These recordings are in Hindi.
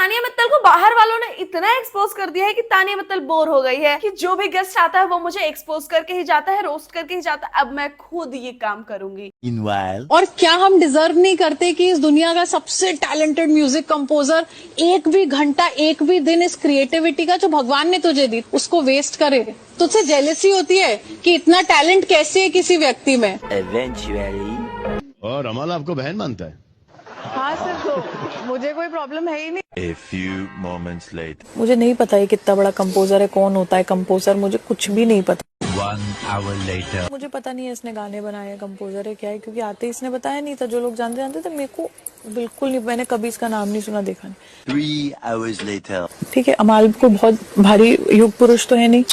तानिया मित्तल को बाहर वालों ने इतना एक्सपोज कर दिया है कि तानिया मित्तल बोर हो गई है कि जो भी गेस्ट आता है वो मुझे एक्सपोज करके ही जाता है, रोस्ट करके ही जाता है। अब मैं खुद ये काम करूंगी। और क्या हम डिजर्व नहीं करते कि इस दुनिया का सबसे टैलेंटेड म्यूजिक कंपोजर एक भी घंटा, एक भी दिन इस क्रिएटिविटी का जो भगवान ने तुझे दी उसको वेस्ट करे? तुझसे जेलसी होती है कि इतना टैलेंट कैसे है किसी व्यक्ति में। और अमल आपको बहन मानता है? हाँ सर, तो मुझे कोई प्रॉब्लम है ही नहीं। A few moments later. मुझे नहीं पता है कितना बड़ा कंपोजर है, कौन होता है कंपोजर, मुझे कुछ भी नहीं पता। 1 hour later. मुझे पता नहीं है इसने गाने बनाए हैं, कंपोजर है क्या है, क्योंकि आते ही इसने बताया नहीं था। जो लोग जानते थे, मेरे को बिल्कुल नहीं, मैंने कभी इसका नाम नहीं सुना, देखा नहीं। 3 hours later. ठीक है, अमाल को बहुत भारी युग पुरुष तो है नहीं,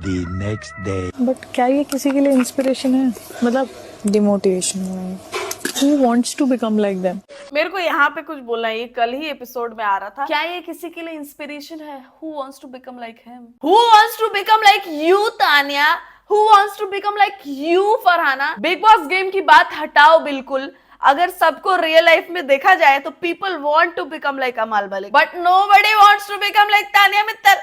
The next day. बट क्या ये किसी के लिए इंस्पिरेशन है? मतलब डिमोटिवेशन है। Who wants to become like them? मेरे को यहाँ पे कुछ बोलना है, ये कल ही एपिसोड में आ रहा था। क्या ये किसी के लिए इंस्पिरेशन है? Who wants to become like him? Who wants to become like you, Tania? Who wants to become like you, Farhana? Big boss game की बात हटाओ बिल्कुल। अगर सबको रियल लाइफ में देखा जाए तो people want to become like Amaal Mallik, but nobody wants to become like Tania Mittal.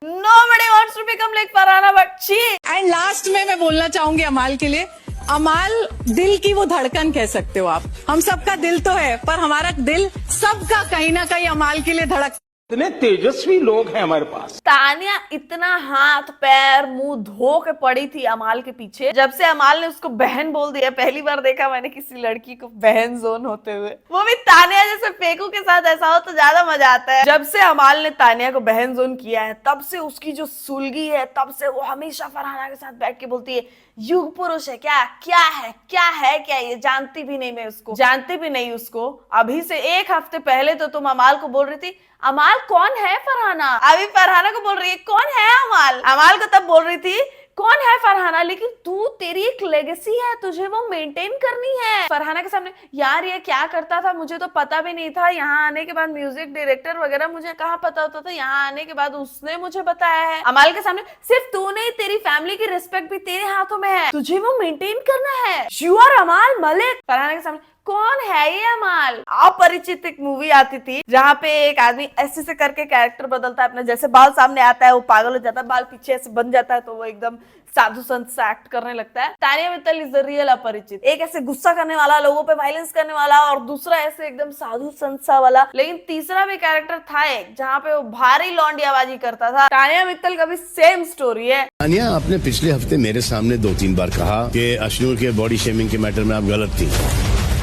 Nobody wants to become like Farhana, but she. And last में मैं बोलना चाहूंगी अमाल के लिए, अमाल दिल की वो धड़कन कह सकते हो आप। हम सबका दिल तो है, पर हमारा दिल सबका कहीं ना कहीं अमाल के लिए धड़क। इतने तेजस्वी लोग हैं हमारे पास। तानिया इतना हाथ पैर मुंह धो के पड़ी थी अमाल के पीछे। जब से अमाल ने उसको बहन बोल दिया, पहली बार देखा मैंने किसी लड़की को बहन जोन होते हुए, वो भी तानिया जैसे फेकू के साथ। ऐसा हो तो ज्यादा मजा आता है। जब से अमाल ने तानिया को बहन जोन किया है, तब से उसकी जो सुलगी है, तब से वो हमेशा फरहाना के साथ बैठ के बोलती है युग पुरुष है क्या, क्या है, क्या है, क्या ये जानती भी नहीं, मैं उसको जानती भी नहीं उसको। अभी से 1 हफ्ते पहले तो तुम अमाल को बोल रही थी अमाल कौन है फरहाना, अभी फरहाना को बोल रही है कौन है अमाल। अमाल को तब बोल रही थी कौन है फरहाना, लेकिन तू, तेरी एक लेगेसी है, तुझे वो मेंटेन करनी है। फरहाना के सामने यार ये क्या करता था मुझे तो पता भी नहीं था, यहाँ आने के बाद म्यूजिक डायरेक्टर वगैरह मुझे कहाँ पता होता था, यहाँ आने के बाद उसने मुझे बताया है। अमाल के सामने सिर्फ तू नहीं, तेरी फैमिली की रिस्पेक्ट भी तेरे हाथों में है, तुझे वो मेंटेन करना है। यू आर अमाल मलिक। फरहाना के सामने कौन है ये अमाल। अपरिचित एक मूवी आती थी जहाँ पे एक आदमी ऐसे से करके कैरेक्टर बदलता है अपना, जैसे बाल सामने आता है वो पागल हो जाता है, बाल पीछे ऐसे बन जाता है तो वो एकदम साधु संत सा एक्ट करने लगता है। Tania Mittal is the real अपरिचित। एक ऐसे गुस्सा करने वाला, लोगों पे वायलेंस करने वाला, और दूसरा ऐसे एकदम साधु संत सा वाला। लेकिन तीसरा भी कैरेक्टर था एक जहाँ पे वो भारी लौंडियाबाजी करता था। तानिया मित्तल का भी सेम स्टोरी है। तानिया, आपने पिछले हफ्ते मेरे सामने 2-3 बार कहा कि अश्नूर के बॉडी शेमिंग के मैटर में आप गलत थी।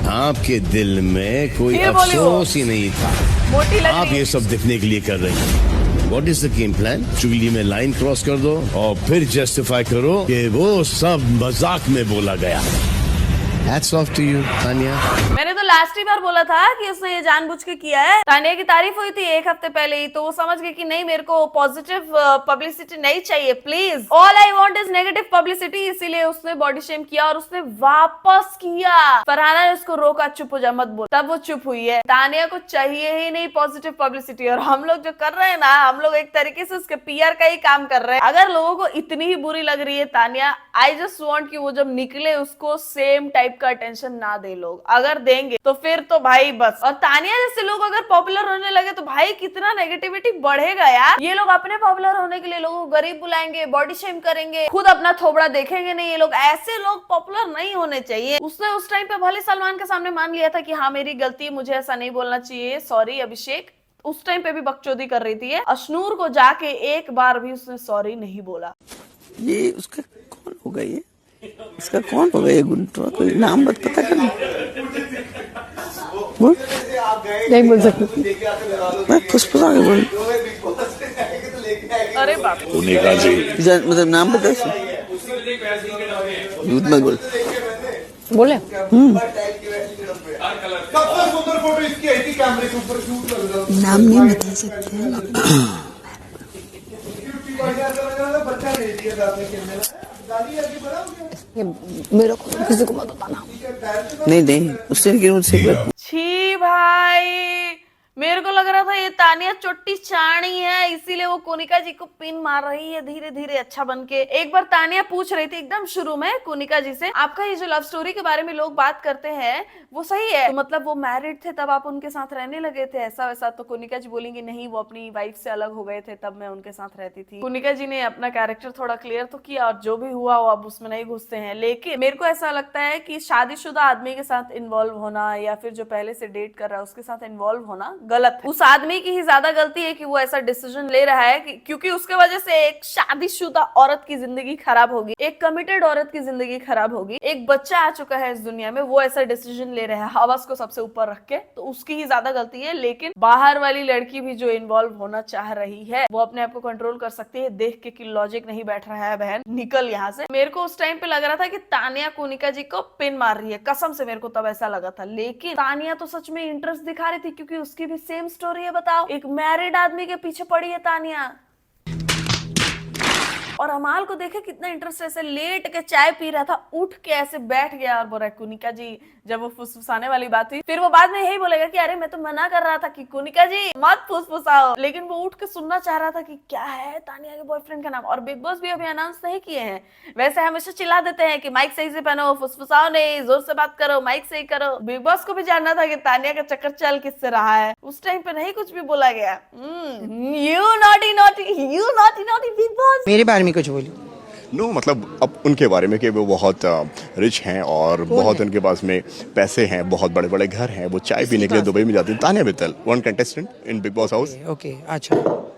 आपके दिल में कोई अफसोस ही नहीं था। आप ये सब दिखने के लिए कर रही हैं। What is the game plan? चुगली में लाइन क्रॉस कर दो और फिर जस्टिफाई करो कि वो सब मजाक में बोला गया। Hats off to you, Tania. मैंने तो लास्ट ही बार बोला था कि उसने ये जानबूझ के किया है। तानिया की तारीफ हुई थी 1 हफ्ते पहले ही, तो वो समझ गई कि नहीं, मेरे को पॉजिटिव पब्लिसिटी नहीं चाहिए, please all I want is negative publicity. इसीलिए उसने बॉडी शेम किया और उसने वापस किया। फरहाना ने उसको रोका, चुप हो जा मत बोल, तब वो चुप हुई है। तानिया को चाहिए ही नहीं पॉजिटिव पब्लिसिटी, और हम लोग जो कर रहे हैं ना, हम लोग एक तरीके से उसके पीआर का ही काम कर रहे हैं। अगर लोगों को इतनी ही बुरी लग रही है तानिया, आई जस्ट वांट कि वो जब निकले उसको सेम टाइप का अटेंशन ना दे लोग। अगर देंगे तो फिर तो भाई बस। और तानिया जैसे लोग अगर पॉपुलर होने लगे तो भाई कितना नेगेटिविटी बढ़ेगा यार। ये लोग अपने पॉपुलर होने के लिए लोगों को गरीब बुलाएंगे, बॉडी शेम करेंगे, खुद अपना थोबड़ा देखेंगे नहीं। ये लोग, ऐसे लोग पॉपुलर नहीं होने चाहिए। उसने उस टाइम पे भले सलमान के सामने मान लिया था कि हाँ मेरी गलती है, मुझे ऐसा नहीं बोलना चाहिए, सॉरी अभिषेक। उस टाइम पे भी बकचोदी कर रही थी। अश्नूर को जाके एक बार भी उसने सॉरी नहीं बोला। ये उसका कौन होगा, ये इसका कौन होगा, ये गुंटुआ, कोई नाम मत पता करना। बोल, नहीं बोल सकती मैं, फुसफुसा के बोल। अरे बाप, मतलब नाम बता, झूठ मत बोल। बोले नाम नहीं बता सकते हैं। मेरे को किसी को मत बताना। नहीं उससे छी भाई, मेरे को लगा लग रहा था ये तानिया चोटी चाणी है, इसीलिए वो कोनिका जी को पिन मार रही है धीरे धीरे अच्छा बन के। एक बार तानिया पूछ रही थी एकदम शुरू में कोनिका जी से, आपका ये जो लव स्टोरी के बारे में लोग बात करते हैं वो सही है? तो मतलब वो मैरिड थे तब आप उनके साथ रहने लगे थे ऐसा वैसा? तो कोनिका जी बोलेंगी नहीं, वो अपनी वाइफ से अलग हो गए थे तब मैं उनके साथ रहती थी। कोनिका जी ने अपना कैरेक्टर थोड़ा क्लियर तो किया और जो भी हुआ वो अब उसमें नहीं घुसते हैं। लेकिन मेरे को ऐसा लगता है कि शादीशुदा आदमी के साथ इन्वॉल्व होना या फिर जो पहले से डेट कर रहा है उसके साथ इन्वॉल्व होना गलत है। उस आदमी की ही ज्यादा गलती है कि वो ऐसा डिसीजन ले रहा है क्योंकि उसके वजह से एक शादीशुदा औरत की जिंदगी खराब होगी, एक कमिटेड औरत की जिंदगी खराब होगी। एक बच्चा आ चुका है इस दुनिया में, वो ऐसा डिसीजन ले रहा है हवस को सबसे ऊपर रख के, तो उसकी ही ज्यादा गलती है। लेकिन बाहर वाली लड़की भी जो इन्वॉल्व होना चाह रही है वो अपने आप को कंट्रोल कर सकती है। देख के कि लॉजिक नहीं बैठ रहा है बहन, निकल यहाँ से। मेरे को उस टाइम पे लग रहा था कि तानिया कोनिका जी को पिन मार रही है, कसम से मेरे को तब ऐसा लगा था। लेकिन तानिया तो सच में इंटरेस्ट दिखा रही थी क्योंकि उसकी भी सेम स्टोरी है। बताओ, एक मैरिड आदमी के पीछे पड़ी है तानिया। और अमाल को देखे कितना इंटरेस्ट, ऐसे लेट के चाय पी रहा था, उठ के ऐसे बैठ गया और बोल रहा है कोनिका जी, जब वो फुसफुसाने वाली बात हुई फिर वो बाद में यही बोलेगा कि अरे मैं तो मना कर रहा था कि कोनिका जी मत फुसफुसाओ, लेकिन वो उठ के सुनना चाह रहा था कि क्या है तानिया के बॉयफ्रेंड का नाम। और बिग बॉस भी अभी अनाउंस नहीं किए हैं। वैसे हमेशा चिल्ला देते हैं कि माइक सही से पहनो, फुसफुसाओ नहीं, जोर से बात करो, माइक सही करो। बिग बॉस को भी जानना था कि तानिया का चक्कर चल किससे रहा है। उस टाइम पे नहीं कुछ भी बोला गया। You naughty big boss. मेरे बारे में कुछ बोली नो मतलब अब उनके बारे में कि वो बहुत रिच हैं और बहुत उनके पास में पैसे हैं, बहुत बड़े बड़े घर हैं, वो चाय पीने के लिए दुबई में जाती हैं। Tania Mittal, one contestant in big boss house. Okay अच्छा,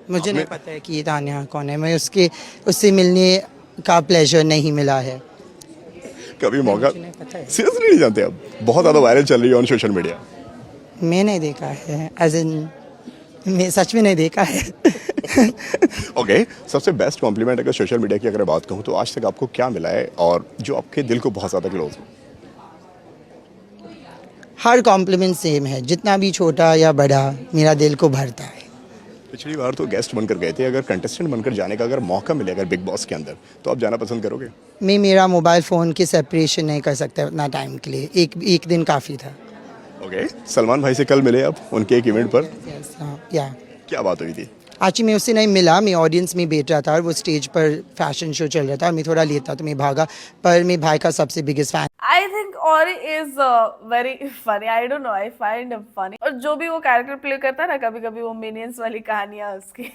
मुझे नहीं पता है कि ये तानिया कौन है। मैं उससे मिलने का प्लेजर नहीं मिला है कभी मौका सीरियसली नहीं जानते अब? बहुत ज़्यादा वायरल चल रही है ऑन सोशल मीडिया। मैं नहीं देखा है, एज इन मैं सच में नहीं देखा है। ओके, सबसे बेस्ट कॉम्प्लीमेंट अगर सोशल मीडिया की अगर बात कहूँ तो आज तक आपको क्या मिला है और जो आपके दिल को बहुत ज़्यादा क्लोज हो? हर कॉम्प्लीमेंट सेम है, जितना भी छोटा या बड़ा मेरा दिल को भरता है। पिछली बार तो गेस्ट बनकर गए थे, अगर कंटेस्टेंट बनकर जाने का अगर मौका मिले अगर बिग बॉस के अंदर तो आप जाना पसंद करोगे? मैं मेरा मोबाइल फ़ोन की सेपरेशन नहीं कर सकता उतना टाइम के लिए, एक दिन काफ़ी था। ओके, सलमान भाई से कल मिले आप उनके एक इवेंट पर, या क्या बात हुई थी? आज मैं उससे नहीं मिला, मैं ऑडियंस में बैठ रहा था और वो स्टेज पर फैशन शो चल रहा था और मैं थोड़ा लेट था तो मैं भागा, पर मैं भाई का सबसे biggest fan. I think Ori is very funny. I don't know. I find him funny. और जो भी वो कैरेक्टर प्ले करता है ना, कभी कभी वो मिनियंस वाली कहानियां उसकी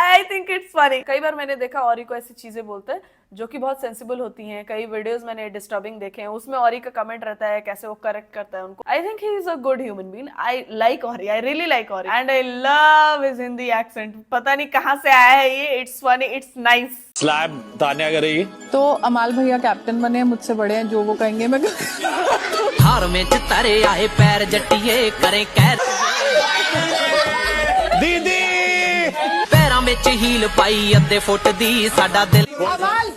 I think it's funny. कई बार मैंने देखा ऑरी को ऐसी चीजें बोलते हैं जो कि बहुत सेंसिबल होती हैं। कई वीडियोस मैंने डिस्टर्बिंग देखे हैं, उसमें ऑरी का कमेंट रहता है कैसे वो करेक्ट करता है उनको। I think he is a good human being. I like ऑरी, I really like ऑरी and I love his Hindi accent. पता नहीं कहाँ से आया है ये, it's funny, it's nice. Slab Tania करेगी तो अमाल भैया कैप्टन बने, मुझसे बड़े हैं, जो वो कहेंगे मैं हार में तारे आए पैर जट्टिए करें कैर दीदी पैरां विच हील पाई अद्धे फुट दी साडा दिल।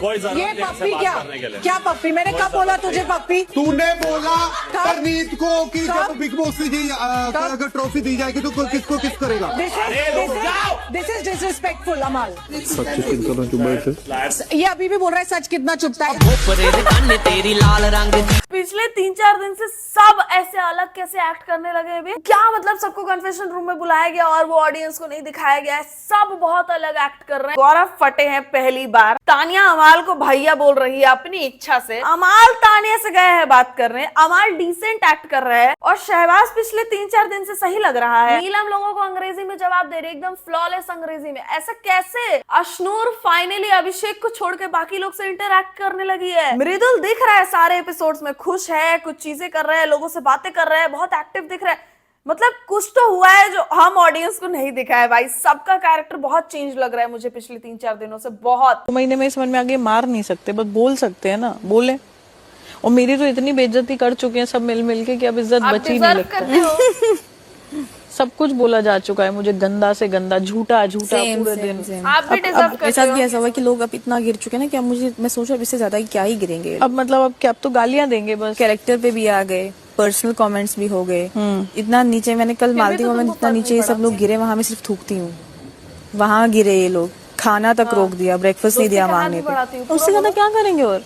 ये पप्पी क्या पप्पी? मैंने कब बोला तुझे पप्पी? तूने बोला परनीत को कि जब बिग बॉस से अगर ट्रॉफी दी जाएगी तो किसको किस करेगा? दिस इज डिसरिस्पेक्टफुल अमाल। ये अभी भी बोल रहा है सच कितना चुपता है। तेरी लाल रंग पिछले 3-4 दिन से सब ऐसे अलग कैसे एक्ट करने लगे हैं? क्या मतलब सबको कन्फेशन रूम में बुलाया गया और वो ऑडियंस को नहीं दिखाया गया है? सब बहुत अलग एक्ट कर रहे हैं। गौरव फटे हैं पहली बार। तानिया अमाल को भैया बोल रही है अपनी इच्छा से। अमाल तानिया से गए हैं बात कर रहे हैं। अमाल डिसेंट एक्ट कर रहे हैं और शहबाज पिछले 3-4 दिन से सही लग रहा है। नीलम लोगों को अंग्रेजी में जवाब दे रही है, एकदम फ्लॉलेस अंग्रेजी में। ऐसा कैसे? अशनूर फाइनली अभिषेक को छोड़ के बाकी लोग से इंटरैक्ट करने लगी है। मृदुल दिख रहा है सारे एपिसोड्स में, खुश है, कुछ चीजें कर रहे हैं, लोगों से बातें कर रहे हैं, बहुत एक्टिव दिख रहा है। मतलब कुछ तो हुआ है जो हम ऑडियंस को नहीं दिखा है भाई। सबका कैरेक्टर बहुत चेंज लग रहा है मुझे पिछले 3-4 दिनों से, बहुत। 2 महीने में समझ में आगे मार नहीं सकते, बस बोल सकते हैं ना, बोले। और मेरी तो इतनी बेइज्जती कर चुके हैं सब मिल के कि अब इज्जत बची नहीं लगती। सब कुछ बोला जा चुका है मुझे, गंदा से गंदा, झूठा पूरे दिन। आप भी डिजर्व करते हो। मेरे साथ भी ऐसा हुआ कि लोग अब इतना गिर चुके हैं ना कि मैं सोच रहा हूँ इससे ज्यादा क्या ही गिरेंगे। अब मतलब अब क्या, अब तो गालियां देंगे बस। कैरेक्टर पे भी आ गए, पर्सनल कमेंट्स भी हो गए। इतना नीचे, मैंने कल मालती हूँ इतना नीचे ये सब लोग गिरे, वहां मैं सिर्फ थूकती हूँ। वहां गिरे ये लोग, खाना तक रोक दिया, ब्रेकफास्ट नहीं दिया मांगने पे। उससे ज्यादा क्या करेंगे? और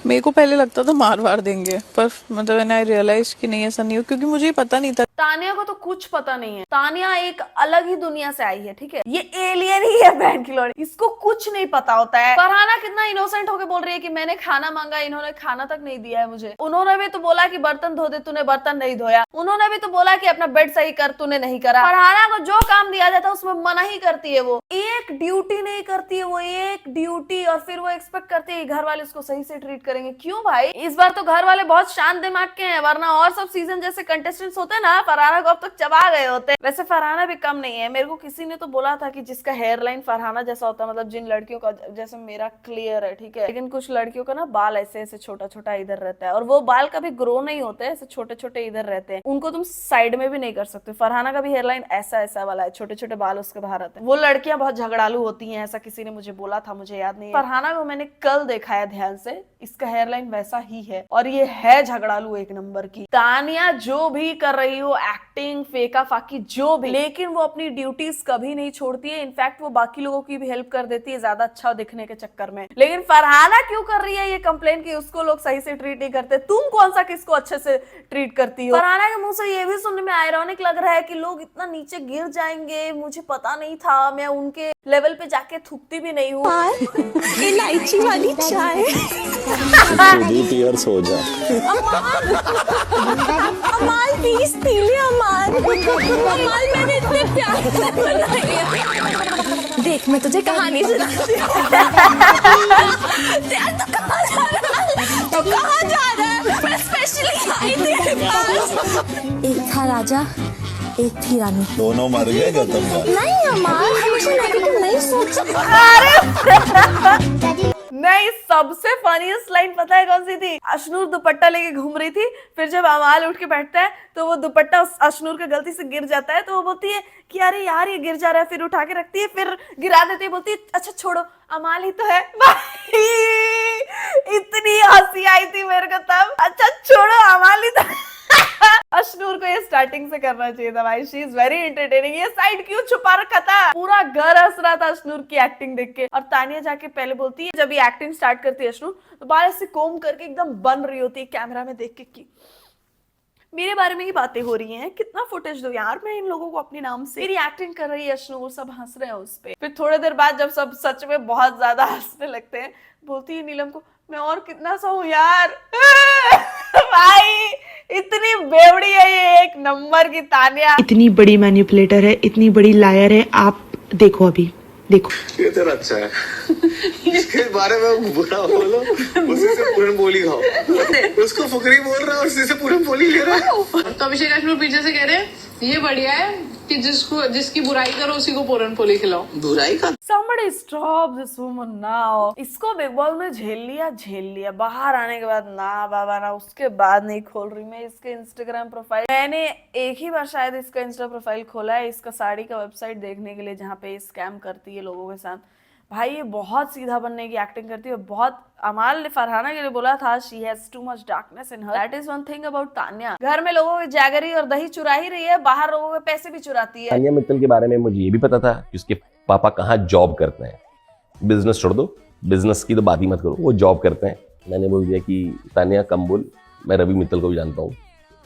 मेरे को पहले लगता था मार देंगे, पर मतलब आई रियलाइज कि नहीं, ऐसा नहीं हो, क्योंकि मुझे पता नहीं था। तानिया को तो कुछ पता नहीं है। तानिया एक अलग ही दुनिया से आई है, ठीक है, ये एलियन ही है बहन की लोड़ी, इसको कुछ नहीं पता होता है। फरहाना कितना इनोसेंट होके बोल रही है कि मैंने खाना मांगा, इन्होंने खाना तक नहीं दिया है मुझे। उन्होंने भी तो बोला कि बर्तन धो दे, तूने बर्तन नहीं धोया। उन्होंने भी तो बोला कि अपना बेड सही कर, तूने नहीं करा। फरहाना को जो काम दिया जाता है उसमें मना ही करती है, वो एक ड्यूटी नहीं करती है, वो एक ड्यूटी, और फिर वो एक्सपेक्ट करती है घर वाले उसको सही से ट्रीट करेंगे। क्यों भाई, इस बार तो घर वाले बहुत शांत दिमाग के हैं, वरना और सब सीजन जैसे कंटेस्टेंट्स होते हैं ना, फरहाना को अब तक चबा गए होते। वैसे फरहाना भी कम नहीं है। मेरे को किसी ने तो बोला था कि जिसका हेयर लाइन फरहाना जैसा होता है, मतलब जिन लड़कियों का, जैसे मेरा क्लियर है, ठीक है, लेकिन कुछ लड़कियों का ना बाल ऐसे ऐसे छोटा छोटा इधर रहता है, और वो बाल कभी ग्रो नहीं होते, ऐसे छोटे छोटे इधर रहते हैं, उनको तुम साइड में भी नहीं कर सकते। फरहाना का भी हेयर लाइन ऐसा ऐसा वाला है, छोटे छोटे बाल उसके बाहर आते हैं। वो लड़कियां बहुत झगड़ालू होती हैं, ऐसा किसी ने मुझे बोला था, मुझे याद नहीं है। फरहाना को मैंने कल देखा है ध्यान से, इसका हेयर लाइन वैसा ही है, और ये है झगड़ालू एक नंबर की। तानिया जो भी कर रही हो, एक्टिंग, फेका फाकी, जो भी, लेकिन वो अपनी ड्यूटीज कभी नहीं छोड़ती है। इनफैक्ट वो बाकी लोगों की भी हेल्प कर देती है ज्यादा अच्छा दिखने के चक्कर में। लेकिन फरहाना क्यों कर रही है ये कंप्लेन कि उसको लोग सही से ट्रीट नहीं करते? तुम कौन सा किसको अच्छे से ट्रीट करती हो? फरहाना के मुंह से ये भी सुनने में आयरॉनिक लग रहा है कि लोग इतना नीचे गिर जाएंगे, मुझे पता नहीं था, मैं उनके लेवल पे जाके थूकती भी नहीं हूँ। इलायची वाली चाय। हो जा। अमाल प्लीज पी ले अमाल। अमाल मैंने इतने प्यार से बनाई है। देख मैं तुझे कहानी सुनाती हूँ। यार तू कहाँ जा रहा है? तू कहाँ जा रहा है? मैं स्पेशली आई थी तेरे पास। एक था राजा, एक थी रानी, दोनों मर गए गौतम का। नहीं अमाल, हमेशा नेगेटिव नहीं सोच। नहीं, सबसे फनीस्ट लाइन पता है कौन सी थी? अशनूर दुपट्टा लेके घूम रही थी, फिर जब अमाल उठ के बैठता है तो वो दुपट्टा अशनूर के गलती से गिर जाता है, तो वो बोलती है कि अरे यार ये गिर जा रहा है, फिर उठा के रखती है, फिर गिरा देती है, बोलती है अच्छा छोड़ो, अमाल ही तो है। भाई इतनी हंसी आई थी मेरे को तब, अच्छा छोड़ो अमाल ही तो है। अशनूर को ये स्टार्टिंग से करना चाहिए था भाई, शी इज वेरी एंटरटेनिंग। ये साइड क्यों छुपा रखा था? पूरा घर हंस रहा था अशनूर की एक्टिंग देख के। और तानिया जाके पहले बोलती है, जब ये एक्टिंग स्टार्ट करती है अशनूर, तो बाल ऐसे कोम करके एकदम बन रही होती है कैमरा में देख के कि मेरे बारे में ही बातें हो रही हैं, कितना फुटेज दो यार मैं इन लोगों को अपने नाम से। मेरी एक्टिंग कर रही है अशनूर, सब हंस रहे हैं उस पे। फिर थोड़ी देर बाद जब सब सच में बहुत ज्यादा हंसने लगते हैं, बोलती है नीलम को, मैं और कितना सा हूँ यार। भाई इतनी बेवड़ी है ये एक नंबर की तानिया, इतनी बड़ी मैनिपुलेटर है, इतनी बड़ी लायर है। आप देखो, अभी देखो, ये तेरा अच्छा है। इसके बारे में बुरा बोलो, उसी से पूरन बोली खाओ। उसको फुकरी बोल रहा है और उसी से पूरन बोली ले रहा है। तो अभिषेक अश्विन पीछे से कह रहे हैं ये बढ़िया है कि जिसकी बुराई करो उसी को पूरन पोली खिलाओ। बुराई का Somebody stop this woman now। इसको बिग बॉस में झेल लिया, बाहर आने के बाद ना बाबा ना, उसके बाद नहीं खोल रही मैं इसके इंस्टाग्राम प्रोफाइल। मैंने एक ही बार शायद इसका इंस्टा प्रोफाइल खोला है, इसका साड़ी का वेबसाइट देखने के लिए, जहाँ पे स्कैम करती है लोगों के साथ। भाई ये बहुत सीधा बनने की एक्टिंग करती है, बहुत। अमाल ने फरहाना के लिए बोला था she has too much darkness in her. That is one thing about Tania. घर में लोगों की जैगरी और दही चुरा ही रही है, बाहर लोगों के पैसे भी चुराती है। तानिया मित्तल के बारे में मुझे ये भी पता था कि उसके पापा कहाँ जॉब करते हैं। बिजनेस छोड़ दो, बिजनेस की तो बात ही मत करो, वो जॉब करते हैं। मैंने बोल दिया कि तानिया कम बोल, मैं रवि मित्तल को भी जानता हूँ,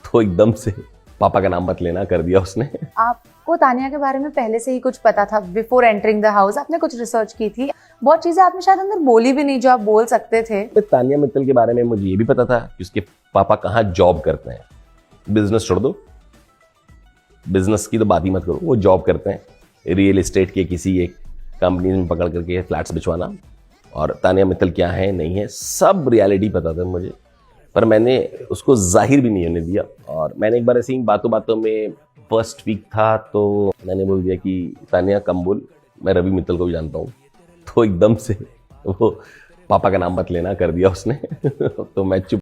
तो एकदम से पापा का नाम मत लेना कर दिया उसने। आपको तानिया के बारे में पहले से ही कुछ पता था? बिफोर एंटरिंग द हाउस आपने कुछ रिसर्च की थी? बहुत चीजें आपने शायद अंदर बोली भी नहीं जो आप बोल सकते थे। तानिया मित्तल के बारे में मुझे ये भी पता था कि उसके पापा कहाँ जॉब करते हैं। बिजनेस छोड़ दो, बिजनेस की तो बात ही मत करो, वो जॉब करते हैं रियल एस्टेट के किसी एक कंपनी में पकड़ करके फ्लैट्स बिछवाना। और तानिया मित्तल क्या है नहीं है सब रियलिटी पता था मुझे, पर मैंने उसको जाहिर भी नहीं होने दिया। और मैंने एक बार ऐसे ही बातों बातों में, फर्स्ट वीक था तो मैंने बोल दिया कि तानिया कम बोल, मैं रवि मित्तल को भी जानता हूँ, तो एकदम से वो पापा का नाम मत लेना कर दिया उसने। तो मैं चुप।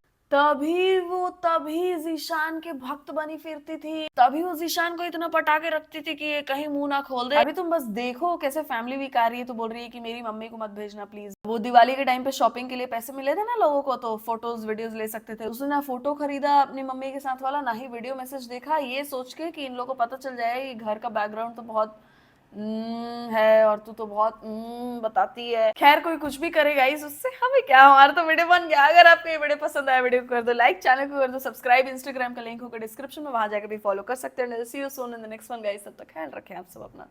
तभी जीशान के भक्त बनी फिरती थी, तभी वो जीशान को इतना पटा के रखती थी कि ये कहीं मुंह ना खोल दे। अभी तुम बस देखो कैसे फैमिली वीक आ रही है तो बोल रही है कि मेरी मम्मी को मत भेजना प्लीज। वो दिवाली के टाइम पे शॉपिंग के लिए पैसे मिले थे ना लोगों को, तो फोटोज वीडियोस ले सकते थे। उसने ना फोटो खरीदा अपनी मम्मी के साथ वाला, ना ही वीडियो मैसेज देखा, ये सोच के कि इन लोगों को पता चल जाए कि घर का बैकग्राउंड तो बहुत है और तू तो बहुत बताती है। खैर कोई कुछ भी करे गाइस, उससे हमें क्या, हमारा तो वीडियो बन गया। अगर आपको ये वीडियो पसंद आया, वीडियो को कर दो लाइक, चैनल को कर दो सब्सक्राइब, इंस्टाग्राम का लिंक होगा डिस्क्रिप्शन में, वहां जाकर भी फॉलो कर सकते हैं। See you soon in the next one guys, तब तक ख्याल रखें आप सब अपना।